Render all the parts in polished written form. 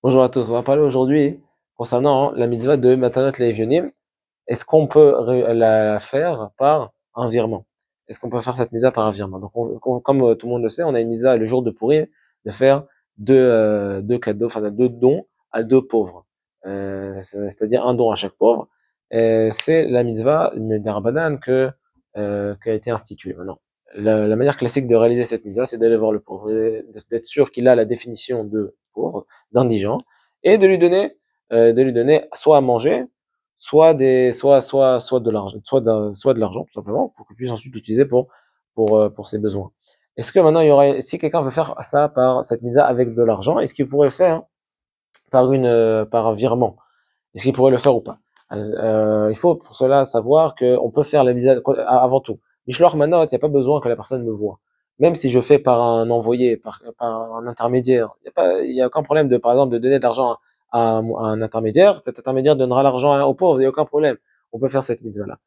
Bonjour à tous, on va parler aujourd'hui concernant la mitzvah de Matanot Le'Evionim. Est-ce qu'on peut la faire par un virement? Est-ce qu'on peut faire cette mitzvah par un virement? Donc, comme tout le monde le sait, on a une mitzvah le jour de Pourim de faire deux cadeaux, enfin deux dons à deux pauvres. C'est-à-dire un don à chaque pauvre. C'est la mitzvah d'Arbanan qui a été instituée. Maintenant, la manière classique de réaliser cette mitzvah, c'est d'aller voir le pauvre, d'être sûr qu'il a la définition de pauvre, d'indigent, et de lui donner soit à manger, soit de l'argent, soit de l'argent, tout simplement, pour qu'il puisse ensuite l'utiliser pour ses besoins. Est-ce que maintenant, si quelqu'un veut faire ça par cette mitzvah avec de l'argent, est-ce qu'il pourrait le faire par un virement? Est-ce qu'il pourrait le faire ou pas? Il faut pour cela savoir qu'on peut faire la mitzvah avant tout. Mishloach manot, il n'y a pas besoin que la personne me voie. Même si je fais par un envoyé, par un intermédiaire, il y a aucun problème de, par exemple, de donner de l'argent à un intermédiaire. Cet intermédiaire donnera l'argent aux pauvres, il n'y a aucun problème. On peut faire cette mitzvah-là.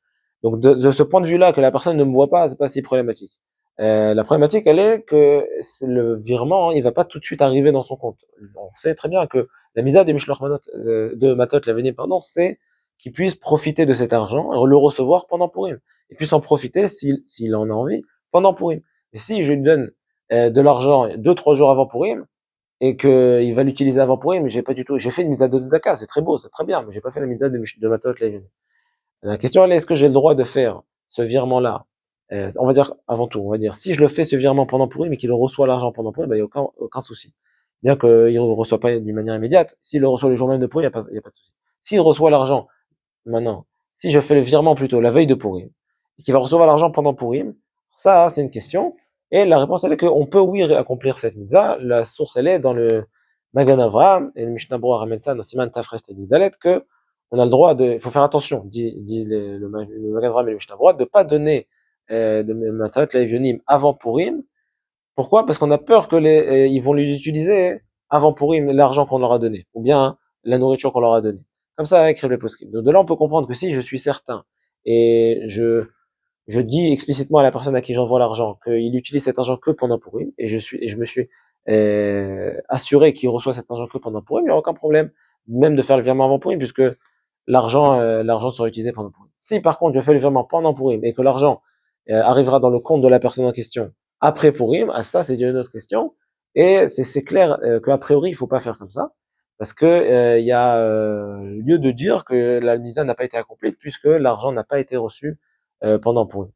Donc, de ce point de vue-là, que la personne ne me voit pas, c'est pas si problématique. La problématique, elle est que le virement, il va pas tout de suite arriver dans son compte. On sait très bien que la mitzvah de Mishloach Manot, de Matot Lavenim, pardon, c'est qu'il puisse profiter de cet argent, le recevoir pendant Purim, et puisse en profiter s'il en a envie pendant Purim. Et si je lui donne de l'argent 2, 3 jours avant Purim, et qu'il va l'utiliser avant Purim, j'ai fait une mitzvah de Tzedaka, c'est très beau, c'est très bien, mais j'ai pas fait la mitzvah de Matot Lavenim. La question, elle est, est-ce que j'ai le droit de faire ce virement-là? On va dire, avant tout, on va dire, si je le fais ce virement pendant Purim, mais qu'il reçoit l'argent pendant Purim, ben, il n'y a aucun souci. Bien qu'il ne le reçoit pas d'une manière immédiate, s'il le reçoit le jour même de Purim, il n'y a pas de souci. S'il reçoit l'argent maintenant, si je fais le virement plutôt la veille de Purim, et qu'il va recevoir l'argent pendant Purim, ça, c'est une question. Et la réponse, elle est qu'on peut, oui, accomplir cette mitzvah. La source, elle est dans le Magan Avraham, et le Mishnah Berurah ramène ça dans Siman Tafres et Dalet, que on a le droit il faut faire attention, dit le Magan Avraham et le Mishnah Berurah, de pas donner de Matanot Le'Evionim avant Purim. Pourquoi? Parce qu'on a peur que ils vont l'utiliser avant Purim, l'argent qu'on leur a donné, ou bien la nourriture qu'on leur a donnée. Comme ça, écrire les poscrits. Donc de là, on peut comprendre que si je suis certain et je dis explicitement à la personne à qui j'envoie l'argent qu'il utilise cet argent que pendant Purim, et je me suis assuré qu'il reçoit cet argent que pendant Purim, il n'y a aucun problème, même de faire le virement avant Purim, puisque l'argent sera utilisé pendant Purim. Si par contre je fais le virement pendant Purim et que l'argent arrivera dans le compte de la personne en question après Purim, ah, ça c'est une autre question. Et c'est clair qu'a priori il faut pas faire comme ça, parce que il y a lieu de dire que la misa n'a pas été accomplie puisque l'argent n'a pas été reçu pendant Purim.